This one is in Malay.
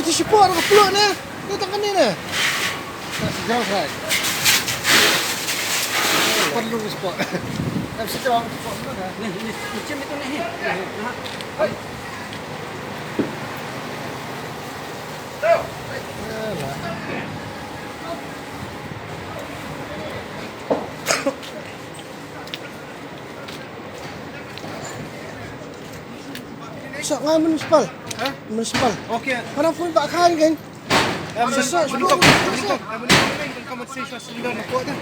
tu support aku peluk ni. Ni tangan ni ni. Tak sejauh kan. Perlu support. Tak sejauh support mana? Ni macam itu ni. Hai. Sok ngai municipal. Ha? Municipal. Okey. Mana pun tak kain kan? Susah, susah. Kamu ni kamu say suasana nak kuat dah.